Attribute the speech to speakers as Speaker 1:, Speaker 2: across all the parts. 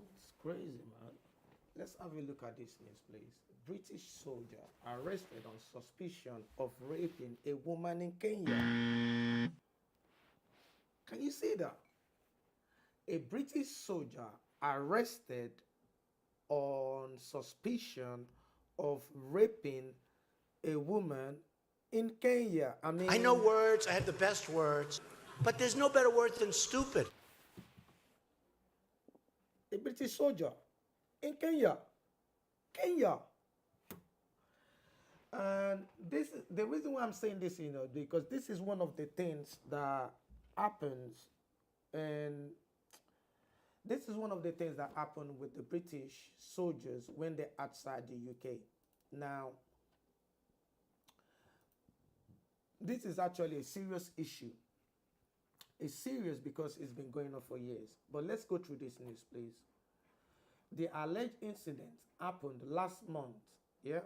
Speaker 1: It's crazy, man. Let's have a look at this news, please. British soldier arrested on suspicion of raping a woman in Kenya. Can you see that? A British soldier arrested on suspicion of raping a woman in Kenya.
Speaker 2: I know words, I have the best words, but there's no better word than stupid.
Speaker 1: A British soldier in Kenya. Kenya. And this is the reason why I'm saying this, because this is one of the things that happens, and this is one of the things that happen with the British soldiers when they're outside the UK. Now, this is actually a serious issue. It's serious because it's been going on for years. But let's go through this news, please. The alleged incident happened last month, yeah?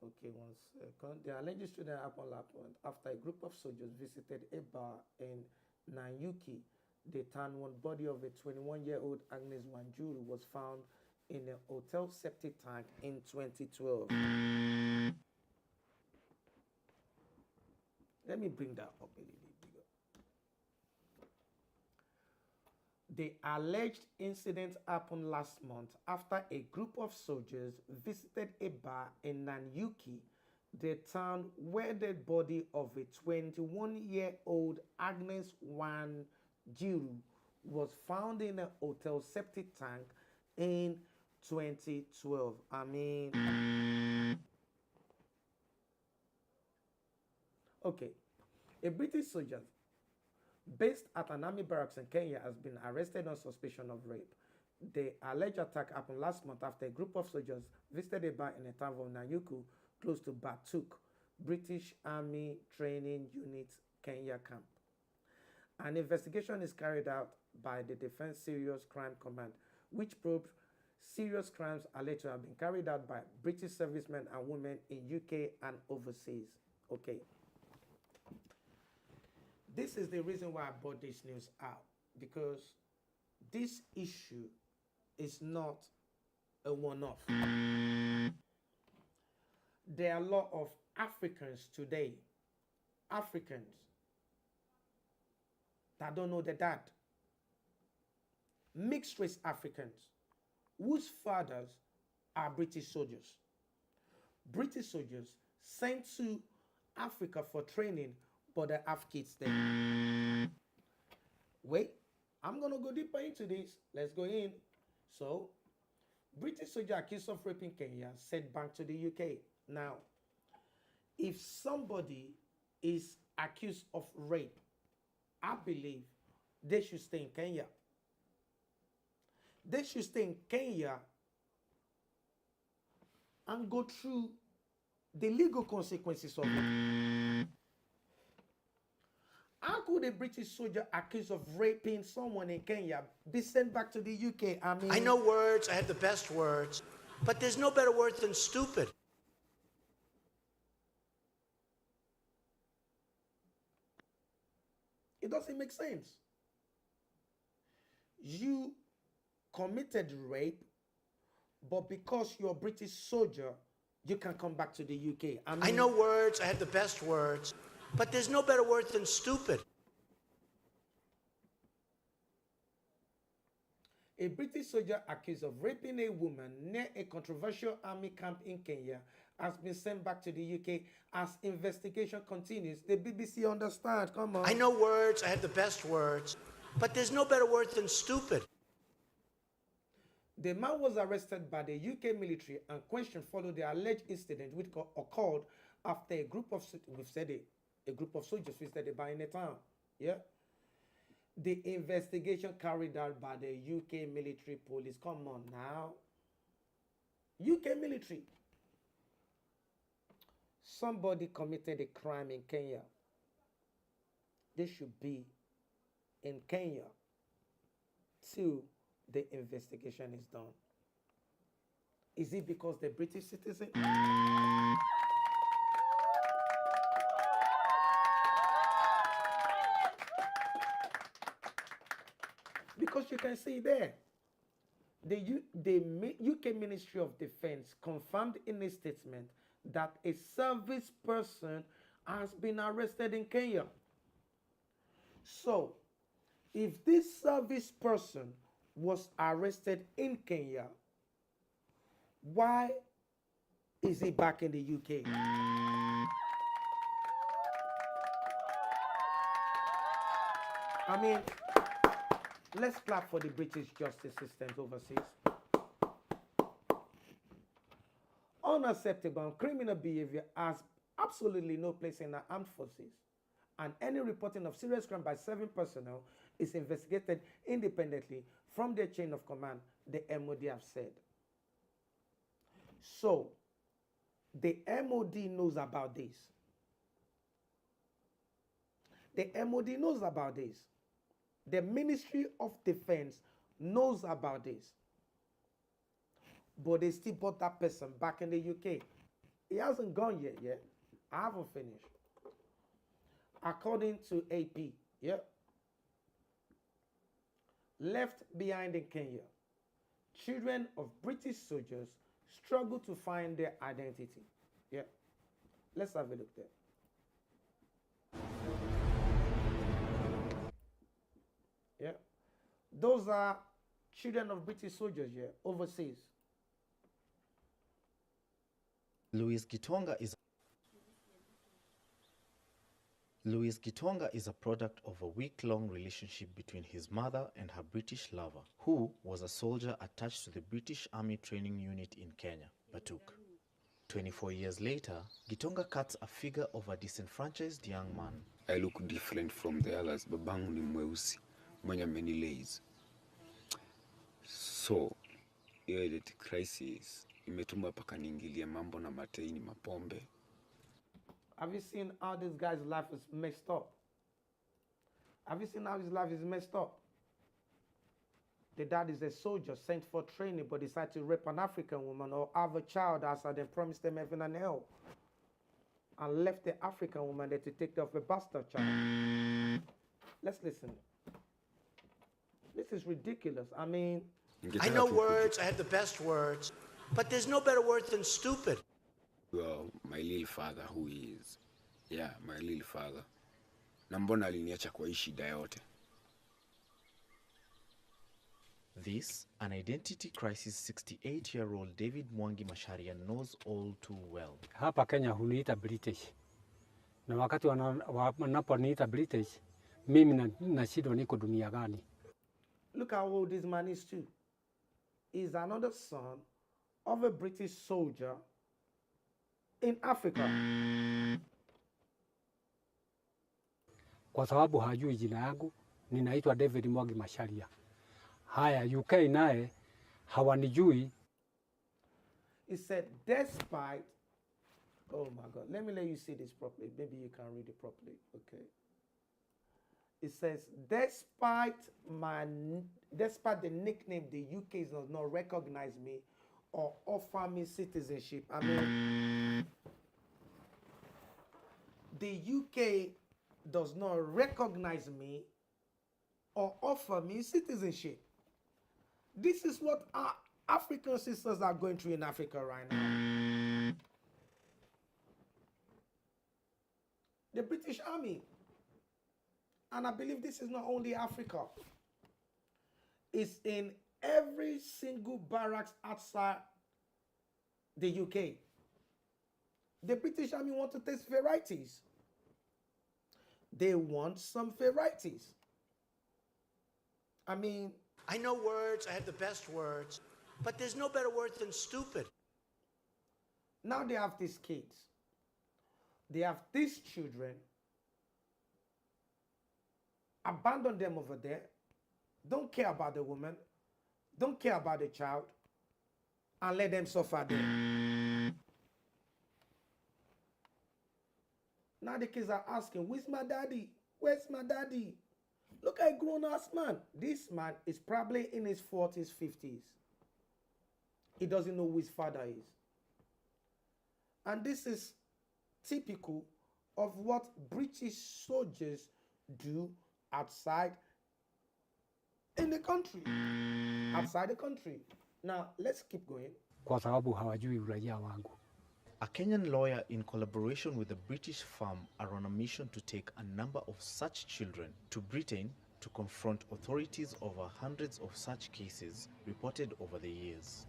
Speaker 1: Okay, 1 second. The alleged incident happened last month after a group of soldiers visited a bar in Nanyuki. The town, one body of a 21-year-old Agnes Wanjuru was found in a hotel septic tank in 2012. Let me bring that up a little bigger. The alleged incident happened last month after a group of soldiers visited a bar in Nanyuki, the town where the body of a 21-year-old Agnes Wanjiru was found in a hotel septic tank in 2012. Okay, a British soldier based at an army barracks in Kenya has been arrested on suspicion of rape. The alleged attack happened last month after a group of soldiers visited a bar in a town of Nanyuku, close to Batuk, British Army Training Unit, Kenya camp. An investigation is carried out by the Defense Serious Crime Command, which probes serious crimes alleged to have been carried out by British servicemen and women in UK and overseas. Okay. This is the reason why I brought this news out, because this issue is not a one-off. There are a lot of Africans today, Africans, that don't know their dad. Mixed race Africans, whose fathers are British soldiers. British soldiers sent to Africa for training, but they have kids there. Wait, I'm going to go deeper into this. Let's go in. So, British soldier accused of raping Kenya sent back to the UK. Now, if somebody is accused of rape, I believe they should stay in Kenya. They should stay in Kenya and go through the legal consequences of it. How could a British soldier accused of raping someone in Kenya be sent back to the UK?
Speaker 2: I know words, I have the best words, but there's no better word than stupid.
Speaker 1: It doesn't make sense. You committed rape, but because you're a British soldier, you can come back to the UK.
Speaker 2: I know words, I have the best words, but there's no better word than stupid.
Speaker 1: A British soldier accused of raping a woman near a controversial army camp in Kenya has been sent back to the UK as investigation continues. The BBC understand, come on.
Speaker 2: I know words, I have the best words, but there's no better word than stupid.
Speaker 1: The man was arrested by the UK military and questioned following the alleged incident which occurred after a group of soldiers visited a bar in a town. Yeah. The investigation carried out by the UK military police. Come on now. UK military. Somebody committed a crime in Kenya. They should be in Kenya till the investigation is done. Is it because they're British citizens? because you can see there. The UK Ministry of Defense confirmed in a statement that a service person has been arrested in Kenya. So, if this service person was arrested in Kenya, why is he back in the UK? I mean, let's clap for the British justice system overseas. Unacceptable and criminal behavior has absolutely no place in the armed forces, and any reporting of serious crime by serving personnel is investigated independently from their chain of command, the MOD have said. So, the MOD knows about this. The MOD knows about this. The Ministry of Defense knows about this. But they still brought that person back in the UK. He hasn't gone yet, yeah? I haven't finished. According to AP, yeah? Left behind in Kenya, children of British soldiers struggle to find their identity. Yeah? Let's have a look there. Yeah? Those are children of British soldiers, yeah, overseas.
Speaker 3: Louis Gitonga is a product of a week-long relationship between his mother and her British lover, who was a soldier attached to the British Army Training Unit in Kenya, Batuk. 24 years later, Gitonga cuts a figure of a disenfranchised young man.
Speaker 4: I look different from the others. Babangu ni mweusi, mwenye amenilaze. So, hiyo identity crisis imetuma paka niingilie mambo na mateini mapombe.
Speaker 1: Have you seen how this guy's life is messed up? Have you seen how his life is messed up? The dad is a soldier sent for training but decided to rape an African woman or have a child after they promised them heaven and hell. And left the African woman there to take care of a bastard child. Let's listen. This is ridiculous. I mean...
Speaker 2: I know words, I have the best words, but there's no better word than stupid.
Speaker 4: Well, my little father who is... Yeah, my little father. Na mbona aliniacha kwa hii shida yote.
Speaker 3: This, an identity crisis 68-year-old David Mwangi Macharia knows all too well.
Speaker 5: Hapa Kenya huniita British. Na wakati wanaponiita British, mimi nashindwa niko dunia gani.
Speaker 1: Look how old this man is too. He's another son of a British soldier in Africa.
Speaker 5: Kwa sababu hajui jina yangu, ninaitwa David Mwangi Macharia. Haya, UK naye hawanijui.
Speaker 1: He said, despite... Oh my God, let me let you see this properly. Maybe you can read it properly, okay? It says, despite the nickname, the UK does not recognize me or offer me citizenship. I mean, the UK does not recognize me or offer me citizenship. This is what our African sisters are going through in Africa right now. The British Army. And I believe this is not only Africa. It's in every single barracks outside the UK. The British Army want to taste varieties. They want some varieties. I mean...
Speaker 2: I know words, I have the best words, but there's no better word than stupid.
Speaker 1: Now they have these kids. They have these children. Abandon them over there. Don't care about the woman. Don't care about the child. And let them suffer there. Now the kids are asking, where's my daddy? Where's my daddy? Look at a grown-ass man. This man is probably in his 40s, 50s. He doesn't know who his father is. And this is typical of what British soldiers do outside in the country, outside the country. Now, let's keep going.
Speaker 5: kwa sababu hawajui uraia wangu.
Speaker 3: A Kenyan lawyer, in collaboration with a British firm, are on a mission to take a number of such children to Britain to confront authorities over hundreds of such cases reported over the years.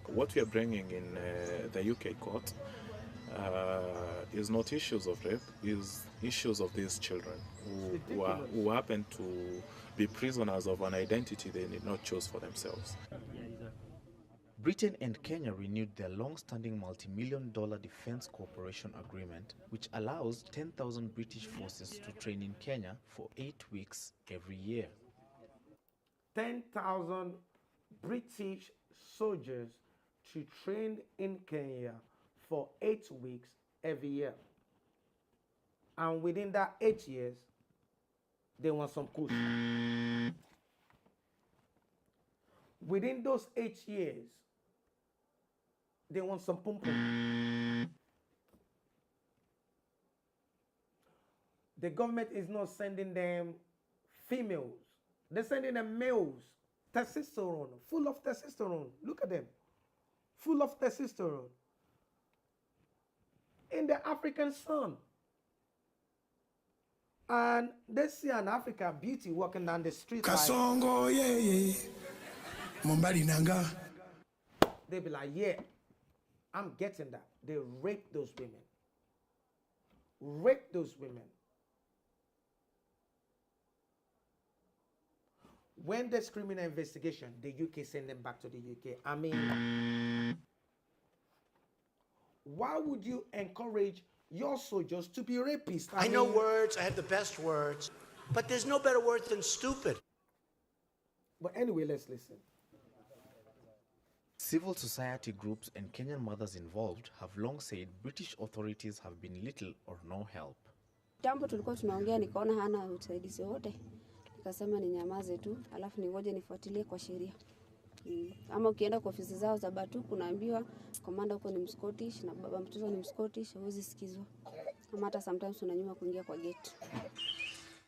Speaker 6: What we are bringing in the UK court is not issues of rape, is issues of these children who happen to be prisoners of an identity they did not choose for themselves.
Speaker 3: Britain and Kenya renewed their long-standing multi-million-dollar defense cooperation agreement, which allows 10,000 British forces to train in Kenya for 8 weeks every year.
Speaker 1: 10,000 British soldiers to train in Kenya for 8 weeks every year. And within that 8 years, they want some kush. Within those 8 years, they want some pum pum. The government is not sending them females. They're sending them males. Testosterone, full of testosterone. Look at them. Full of testosterone. In the African sun. And they see an African beauty walking down the street.
Speaker 7: Kasongo, yeah. Mombali nanga.
Speaker 1: They be like, yeah, I'm getting that. They rape those women. Rape those women. When there's criminal investigation, the UK send them back to the UK. I mean, why would you encourage your soldiers to be rapists?
Speaker 2: I know words, I have the best words, but there's no better word than stupid.
Speaker 1: But anyway, let's listen.
Speaker 3: Civil society groups and Kenyan mothers involved have long said British authorities have been little or no help.
Speaker 8: Jambo tulikuwa tunaongea nikaona hana usaidizi wote. Nikasema ninyamaze tu, alafu ningoje nifuatilie kwa sheria. Ama ukienda kwa ofisi zao za Batu kunaambiwa komanda huko ni Mscottish na baba mtoto ni Mscottish, huwezi sikizwa. Ama hata sometimes unanyuma kuingia kwa gate.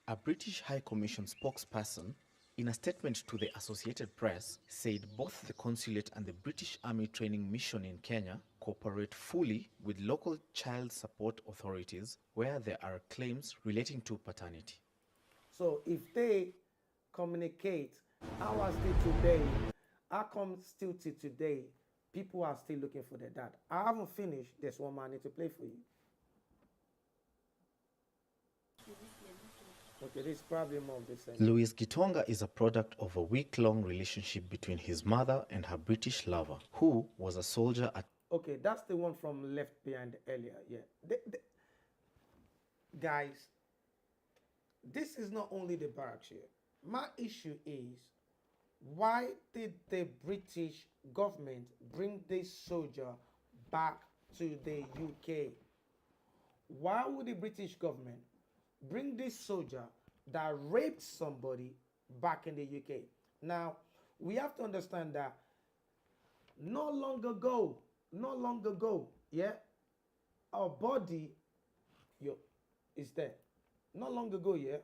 Speaker 3: A British High Commission spokesperson, in a statement to the Associated Press, said both the consulate and the British Army Training Mission in Kenya cooperate fully with local child support authorities where there are claims relating to paternity.
Speaker 1: So if they communicate, how are still today? How come still till today, people are still looking for their dad? I haven't finished. There's one more I need to play for you. Okay, this is probably more of the same.
Speaker 3: Louis Gitonga is a product of a week-long relationship between his mother and her British lover, who was a soldier at...
Speaker 1: Okay, that's the one from Left Behind earlier. Yeah. Guys, this is not only the barracks here. My issue is, why did the British government bring this soldier back to the UK? Why would the British government bring this soldier that raped somebody back in the UK? Now, we have to understand that not long ago, yeah, our body, is there. Not long ago, yeah,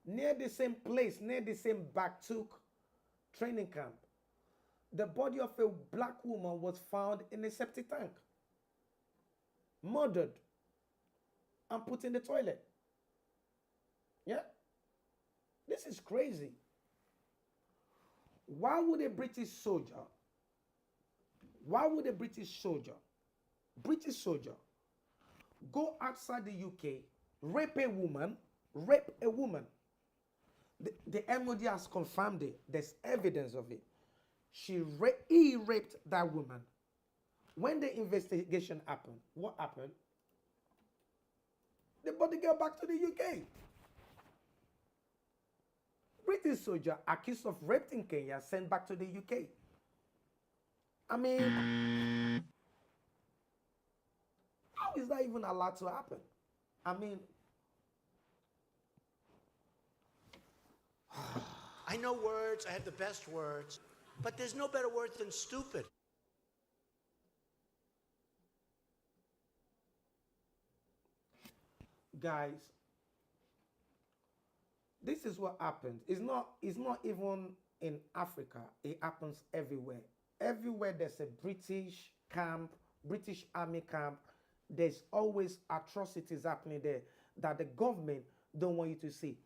Speaker 1: near the same place, near the same Baktuk training camp, the body of a black woman was found in a septic tank, murdered, and put in the toilet. Yeah? This is crazy. Why would a British soldier, go outside the UK, rape a woman? The MOD has confirmed it. There's evidence of it. He raped that woman. When the investigation happened, what happened? The body got back to the UK. British soldier accused of rape in Kenya sent back to the UK. I mean, how is that even allowed to happen? I mean,
Speaker 2: I know words, I have the best words, but there's no better word than stupid.
Speaker 1: guys, this is what happens. It's not even in Africa. It happens everywhere. Everywhere there's a British camp, British army camp, there's always atrocities happening there that the government don't want you to see.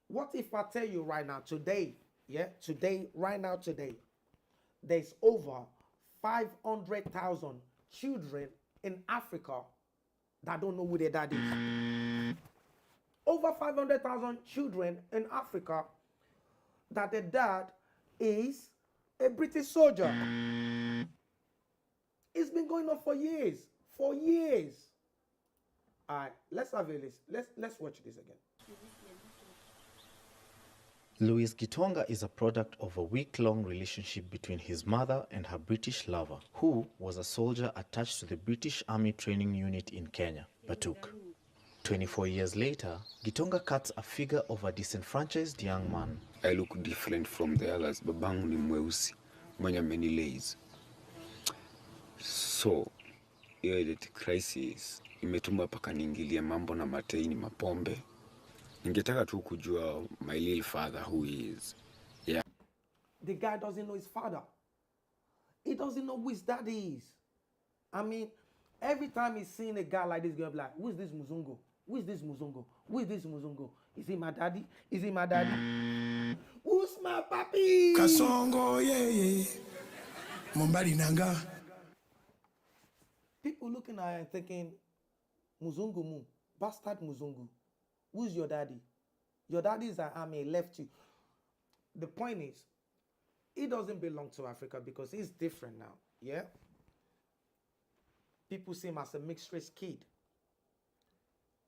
Speaker 1: What if I tell you right now, today, right now, today, there's over 500,000 children in Africa that don't know who their dad is. Over 500,000 children in Africa that the dad is a British soldier. It's been going on for years. For years. All right, let's have a list. Let's watch this again.
Speaker 3: Louis Gitonga is a product of a week-long relationship between his mother and her British lover, who was a soldier attached to the British Army Training Unit in Kenya, Batuk. 24 years later, Gitonga cuts a figure of a disenfranchised young man.
Speaker 4: I look different from the others. Babangu ni mweusi, mwenye amenilaze. So, hiyo identity crisis imetuma paka niingilie mambo na mateini mapombe. Ningetaka tu kujua my little father who he is. Yeah.
Speaker 1: The guy doesn't know his father. He doesn't know who his dad is. I mean, every time he's seeing a guy like this, he'll be like, who is this Muzungu? Who is this Muzungu? Who is this Muzungu? Is he my daddy? Is he my daddy? Who's my papi?
Speaker 7: Kasongo, yeah. Mombali nanga.
Speaker 1: People looking at her and thinking, Muzungu mu, bastard Muzungu. Who's your daddy? Your daddy is an army, left you. The point is, he doesn't belong to Africa because he's different now. Yeah? People see him as a mixed race kid.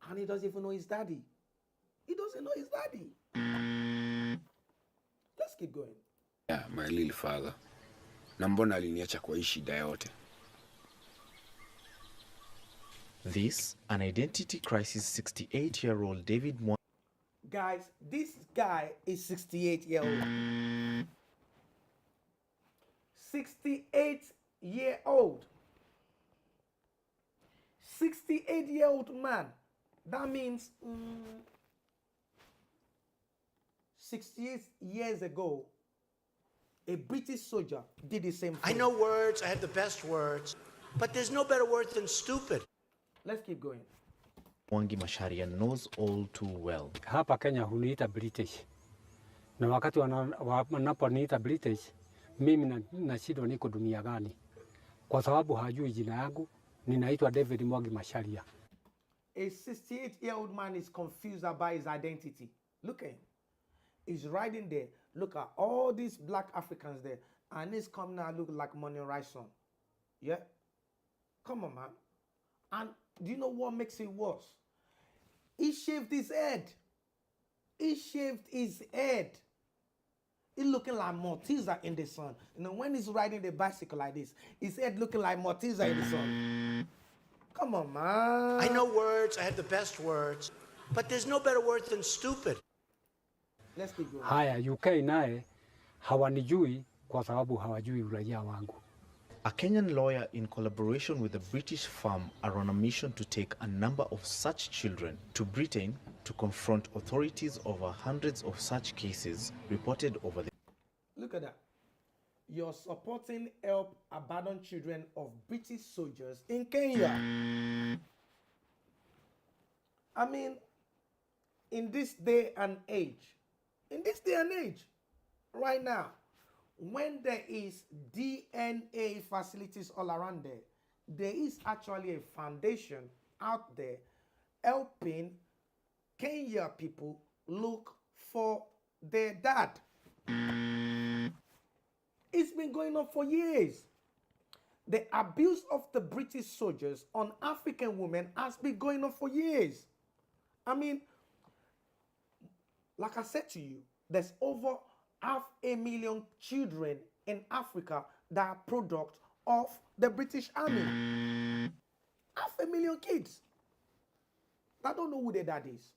Speaker 1: And he doesn't even know his daddy. He doesn't know his daddy. Let's keep going.
Speaker 4: Yeah, my little father. Na mbona aliniacha kwa hii shida yote.
Speaker 3: This, an identity crisis 68-year-old David
Speaker 1: Guys, this guy is 68-year-old. 68-year-old. 68-year-old man. That means 68 years ago, a British soldier did the same thing.
Speaker 2: I know words, I have the best words, but there's no better word than stupid.
Speaker 1: Let's keep going.
Speaker 3: Mwangi Macharia knows all too well.
Speaker 5: Hapa Kenya huniita British. Na wakati wanaponiita British, mimi nashindwa niko dunia gani. Kwa sababu hajui jina yangu, ninaitwa David Mwangi Macharia.
Speaker 1: A 68-year-old man is confused about his identity. Look at him. He's riding there. Look at all these black Africans there. And he's coming out look like Money Ryson. Yeah? Come on, man. And do you know what makes it worse? He shaved his head. He shaved his head. He looking like Mortiza in the sun. You know, when he's riding the bicycle like this, his head looking like Mortiza in the sun. Come on, man.
Speaker 2: I know words, I have the best words, but there's no better word than stupid.
Speaker 1: Let's keep going.
Speaker 5: Haya, UK naye hawanijui kwa sababu hawajui uraia wangu.
Speaker 3: A Kenyan lawyer in collaboration with a British firm are on a mission to take a number of such children to Britain to confront authorities over hundreds of such cases reported over the...
Speaker 1: Look at that. You're supporting help abandoned children of British soldiers in Kenya. I mean, in this day and age, right now, when there is DNA facilities all around there, there is actually a foundation out there helping Kenya people look for their dad. It's been going on for years. The abuse of the British soldiers on African women has been going on for years. I mean, like I said to you, there's over 500,000 children in Africa that are product of the British Army. 500,000 kids that don't know who their dad is.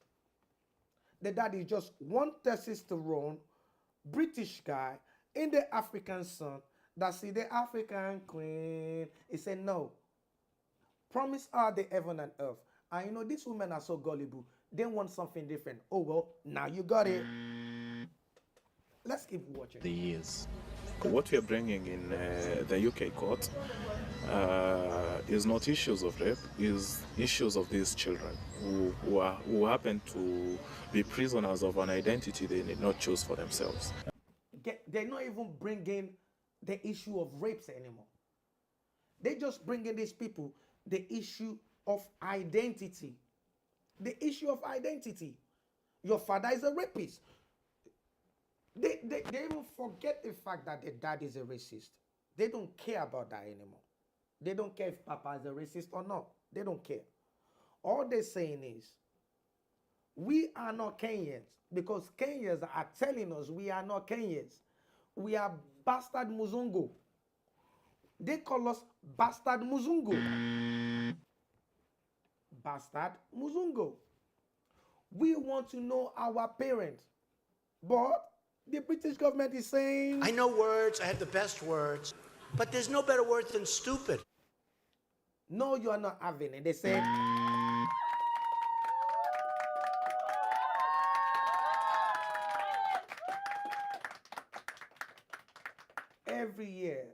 Speaker 1: The dad is just one testosterone British guy in the African sun that see the African queen. He said, no. Promise her the heaven and earth. And you know, these women are so gullible. They want something different. Oh, well, now you got it. Let's keep watching.
Speaker 6: The years. What we are bringing in the UK court is not issues of rape, is issues of these children who happen to be prisoners of an identity they did not choose for themselves.
Speaker 1: They're not even bringing the issue of rapes anymore. They just bring in these people the issue of identity. The issue of identity. Your father is a rapist. They even forget the fact that their dad is a racist. They don't care about that anymore. They don't care if Papa is a racist or not. They don't care. All they're saying is, we are not Kenyans, because Kenyans are telling us we are not Kenyans. We are bastard Muzungu. They call us bastard Muzungu. Bastard Muzungu. We want to know our parents, but the British government is saying,
Speaker 2: I know words, I have the best words, but there's no better word than stupid.
Speaker 1: no, you are not having it. They said, every year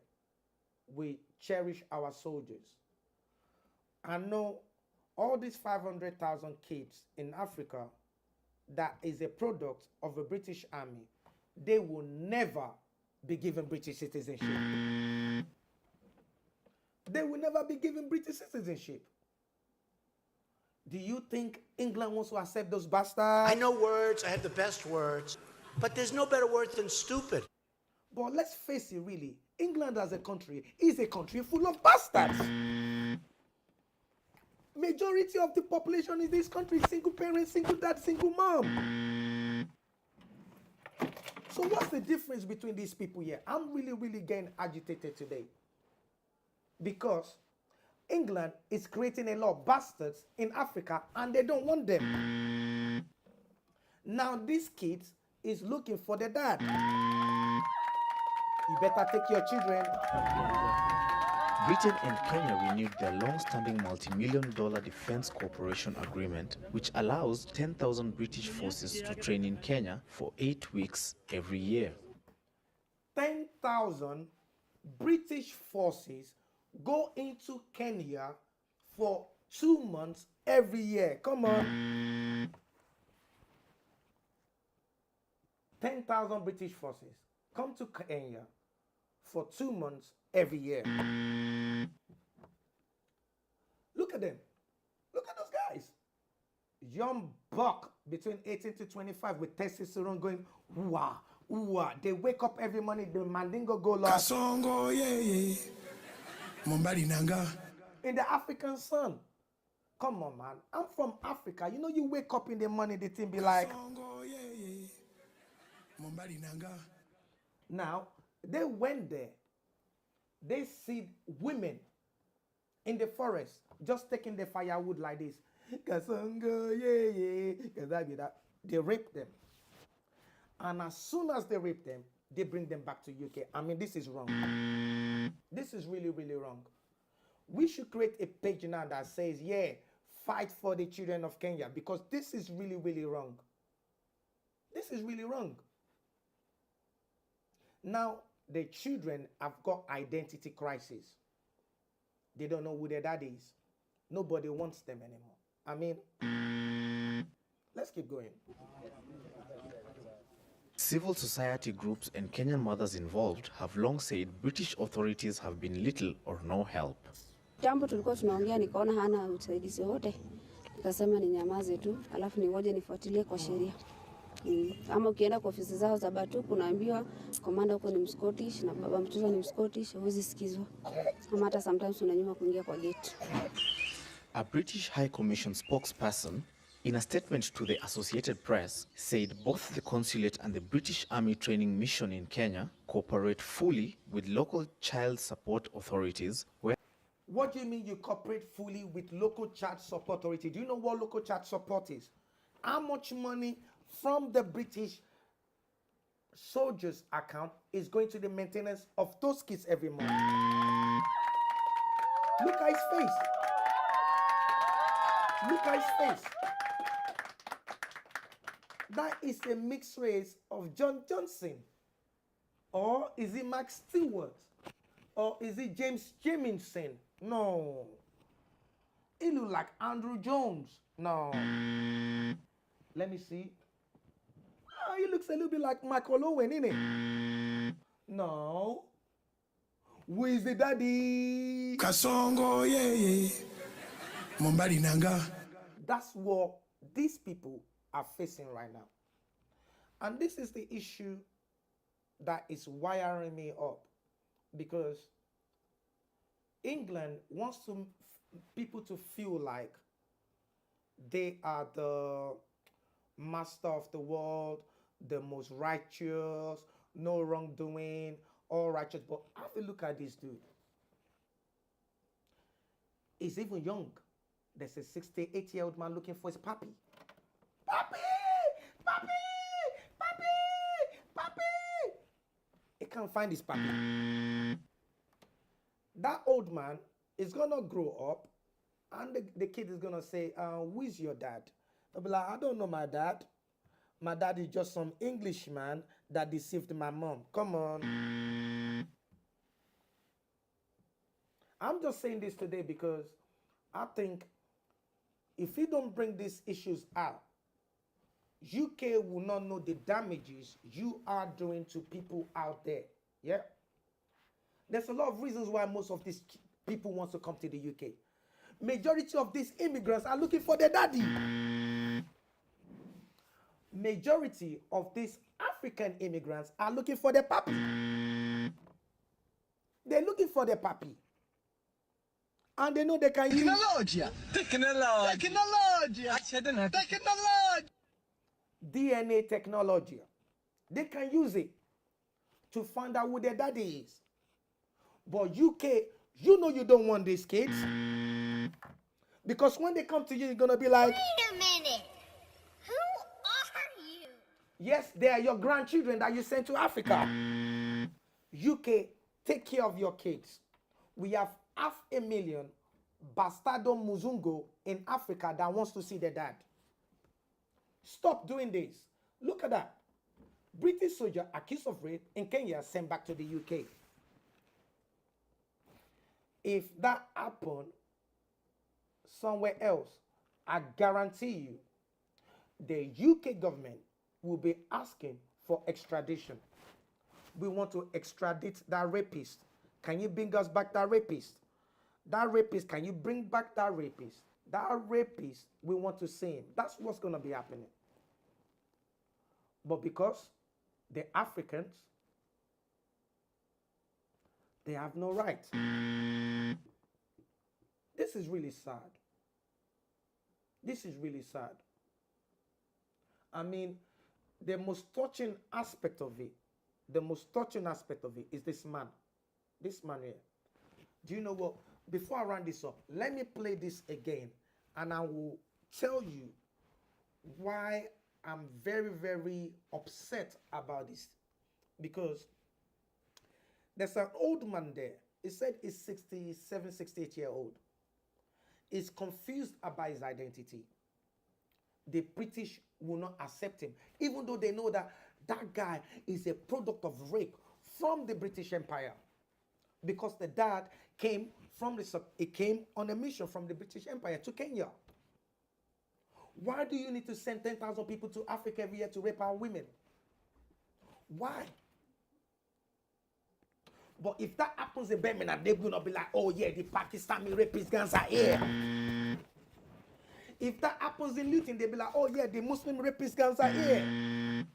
Speaker 1: we cherish our soldiers. I know all these 500,000 kids in Africa that is a product of the British Army, they will never be given British citizenship. They will never be given British citizenship. Do you think England wants to accept those bastards?
Speaker 2: I know words, I have the best words, but there's no better word than stupid.
Speaker 1: But let's face it, really, England as a country is a country full of bastards. Majority of the population in this country, single parents, single dad, single mom. So what's the difference between these people here? I'm really getting agitated today, because England is creating a lot of bastards in Africa and they don't want them. Now these kids is looking for their dad. You better take your children.
Speaker 3: Britain and Kenya renewed their long-standing multi-million-dollar defense cooperation agreement, which allows 10,000 British forces to train in Kenya for 8 weeks every year.
Speaker 1: 10,000 British forces go into Kenya for 2 months every year. Come on. 10,000 British forces come to Kenya for 2 months every year. Look at them. Look at those guys. Young buck between 18 to 25 with testosterone going, ooh-ah, ooh-ah. They wake up every morning, the mandingo go lost.
Speaker 7: Kasongo, yeah. Mombali nanga.
Speaker 1: In the African sun. Come on, man. I'm from Africa. You know, you wake up in the morning, the thing be like,
Speaker 7: Kasongo, yeah. Mombali nanga.
Speaker 1: now, they went there. They see women in the forest just taking the firewood like this. Kasongo, yeah. They rape them. And as soon as they rape them, they bring them back to UK. I mean, this is wrong. This is really wrong. We should create a page now that says, yeah, fight for the children of Kenya, because this is really wrong. This is really wrong. Now, the children have got identity crisis. They don't know who their dad is. Nobody wants them anymore. I mean, let's keep going.
Speaker 3: Civil society groups and Kenyan mothers involved have long said British authorities have been little or no help.
Speaker 8: Jambo tulikuwa tunaongea, nikaona hana usaidizi wote, nikasema ninyamaze tu, alafu ningoje nifuatilie kwa sheria. Ama ukienda kwa ofisi zao za Batuku unaambiwa komanda huko ni Mscottish na baba mtoto ni Mscottish, huwezi sikizwa. Ama hata sometimes unanyuma kuingia kwa gate.
Speaker 3: A British High Commission spokesperson, in a statement to the Associated Press, said both the consulate and the British Army Training Mission in Kenya cooperate fully with local child support authorities.
Speaker 1: What do you mean you cooperate fully with local child support authority? Do you know what local child support is? How much money from the British soldiers' account is going to the maintenance of those kids every month? Look at his face. Look at his face. That is a mixed race of John Johnson. Or is it Max Stewart? Or is it James Jamison? No. He look like Andrew Jones. No. Let me see. Ah, he looks a little bit like Michael Owen, innit? No. Who is the daddy?
Speaker 7: Kasongo, yeah. Mombali nanga.
Speaker 1: That's what these people are facing right now. And this is the issue that is wiring me up, because England wants people to feel like they are the master of the world, the most righteous, no wrongdoing, all righteous. But have a look at this dude. He's even young. There's a 68-year-old man looking for his puppy. Puppy! Puppy! Puppy! Puppy! He can't find his puppy. That old man is gonna grow up, and the kid is gonna say, who is your dad? They'll be like, I don't know my dad. My dad is just some Englishman that deceived my mom. Come on. I'm just saying this today because I think if you don't bring these issues out, UK will not know the damages you are doing to people out there. Yeah? There's a lot of reasons why most of these people want to come to the UK. Majority of these immigrants are looking for their daddy. Majority of these African immigrants are looking for their papi. They're looking for their papi. And they know they can use technology. DNA technology. They can use it to find out who their daddy is. But UK, you know you don't want these kids. Because when they come to you, you're going to be like,
Speaker 9: wait a minute. Who are you?
Speaker 1: Yes, they are your grandchildren that you sent to Africa. UK, take care of your kids. We have 500,000 bastardo muzungo in Africa that wants to see their dad. Stop doing this. Look at that. British soldier accused of rape in Kenya sent back to the UK. If that happened somewhere else, I guarantee you, the UK government will be asking for extradition. We want to extradite that rapist. Can you bring us back that rapist? That rapist, can you bring back that rapist? That rapist, we want to see him. That's what's going to be happening. But because the Africans, they have no right. This is really sad. This is really sad. I mean, the most touching aspect of it, is this man. This man here. Do you know what? Before I round this up, let me play this again, and I will tell you why I'm very, very upset about this. Because there's an old man there. He said he's 67, 68 years old. He's confused about his identity. The British will not accept him, even though they know that that guy is a product of rape from the British Empire. Because the dad came on a mission from the British Empire to Kenya. Why do you need to send 10,000 people to Africa every year to rape our women? Why? But if that happens in Birmingham, they're going to be like, oh yeah, the Pakistani rapist gangs are here. If that happens in Luton, they'll be like, oh yeah, the Muslim rapist gangs are here.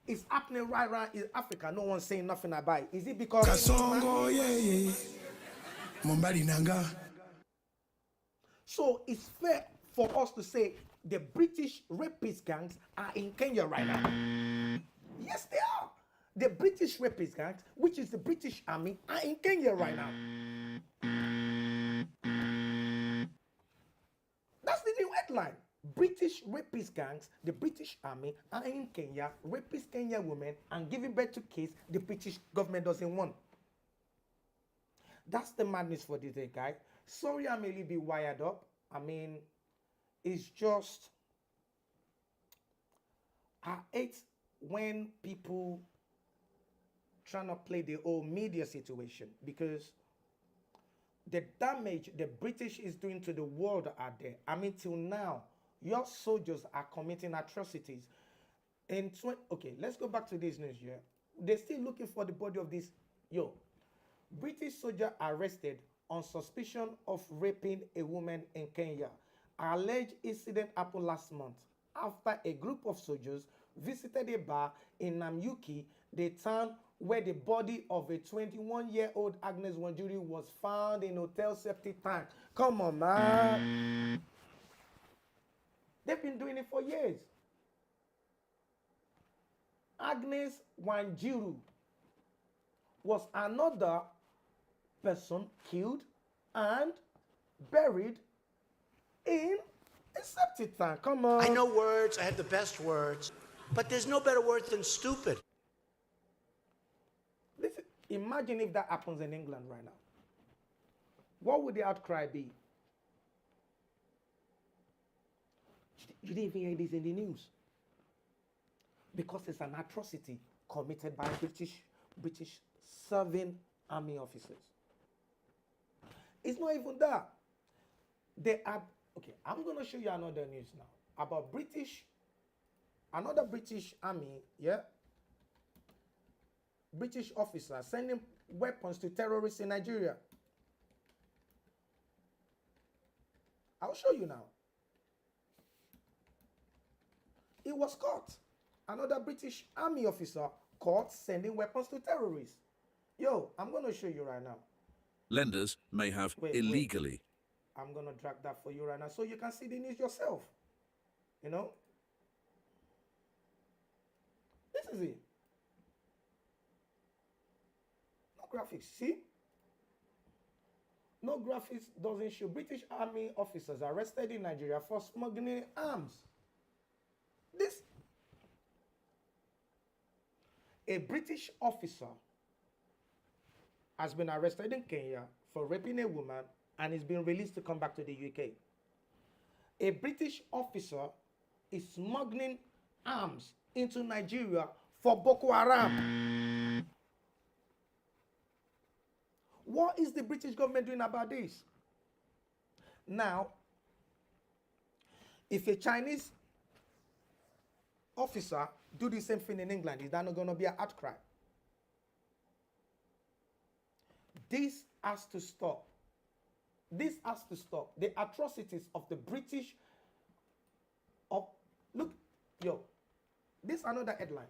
Speaker 1: It's happening right around in Africa. No one's saying nothing about it. Is it because...
Speaker 7: Kasongo, yeah. Mombali nanga.
Speaker 1: So it's fair for us to say the British rapist gangs are in Kenya right now. Yes, they are. The British rapist gangs, which is the British Army, are in Kenya right now. That's the new headline. British rapist gangs, the British Army, are in Kenya, rapist Kenyan women, and giving birth to kids the British government doesn't want. That's the madness for this day, guys. Sorry I may be wired up. I mean, it's just... I hate when people trying to play the old media situation, because the damage the British is doing to the world out there. I mean, till now, your soldiers are committing atrocities. Okay, let's go back to this news here. They're still looking for the body of this. British soldier arrested on suspicion of raping a woman in Kenya. Alleged incident happened last month after a group of soldiers visited a bar in Namyuki, the town where the body of a 21-year-old Agnes Wanjuri was found in hotel septic tank. Come on, man. They've been doing it for years. Agnes Wanjuru was another person killed and buried in a septic tank. Come on.
Speaker 2: I know words, I have the best words, but there's no better word than stupid.
Speaker 1: Listen, imagine if that happens in England right now. What would the outcry be? You didn't even hear this in the news. Because it's an atrocity committed by British serving army officers. It's not even that. They are, okay, I'm going to show you another news now about another British army, British officer sending weapons to terrorists in Nigeria. I'll show you now. He was caught. Another British army officer caught sending weapons to terrorists. I'm going to show you right now.
Speaker 10: Lenders may have illegally.
Speaker 1: I'm going to drag that for you right now so you can see the news yourself. This is it. No graphics. See? No graphics doesn't show. British army officers arrested in Nigeria for smuggling arms. A British officer has been arrested in Kenya for raping a woman and is being released to come back to the UK. A British officer is smuggling arms into Nigeria for Boko Haram. What is the British government doing about this? Now, if a Chinese officer do the same thing in England, is that not going to be an outcry? This has to stop. This has to stop. The atrocities of the British. Look, this is another headline.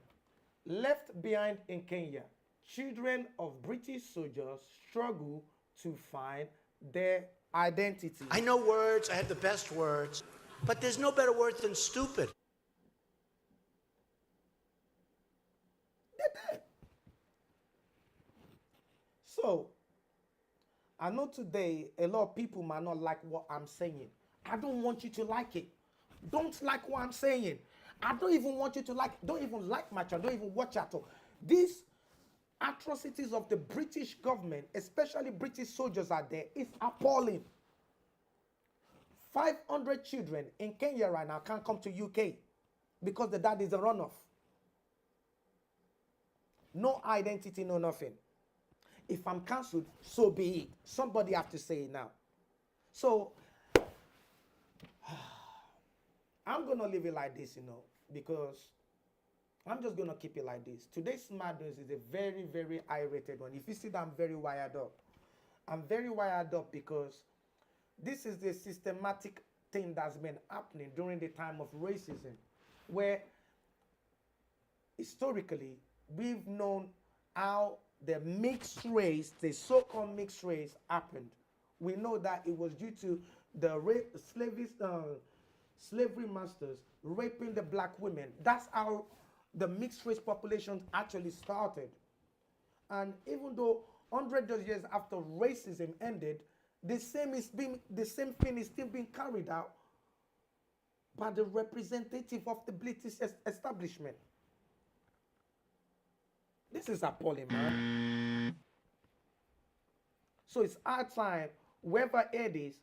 Speaker 1: Left behind in Kenya, children of British soldiers struggle to find their identity.
Speaker 2: I know words, I have the best words, but there's no better word than stupid.
Speaker 1: They're dead. So, I know today a lot of people might not like what I'm saying. I don't want you to like it. Don't like what I'm saying. I don't even want you to like, don't even like my channel, don't even watch at all. These atrocities of the British government, especially British soldiers out there, is appalling. 500 children in Kenya right now can't come to UK because the dad is a runoff. No identity, no nothing. If I'm cancelled, so be it. Somebody have to say it now. So, I'm going to leave it like this, because I'm just going to keep it like this. Today's MadNews is a very, very irate one. If you see that, I'm very wired up. I'm very wired up because this is the systematic thing that's been happening during the time of racism, where historically we've known how the mixed race, the so-called mixed race, happened. We know that it was due to the slavery masters raping the black women. That's how the mixed race population actually started. And even though hundreds of years after racism ended, the same thing is still being carried out by the representative of the British establishment. This is appalling, man. So it's our time, whoever it is,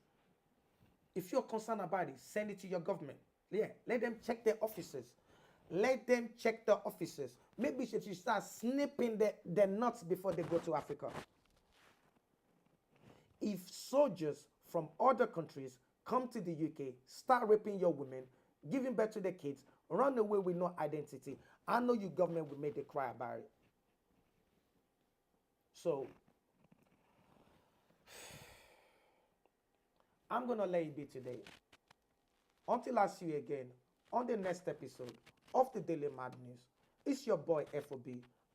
Speaker 1: if you're concerned about it, send it to your government. Yeah, let them check their offices. Let them check the officers. Maybe they should start snipping the nuts before they go to Africa. If soldiers from other countries come to the UK, start raping your women, giving birth to their kids, run away with no identity, I know you government will make a cry about it. So, I'm going to let it be today. Until I see you again on the next episode of the Daily Mad News, it's your boy FOB,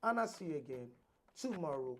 Speaker 1: and I'll see you again tomorrow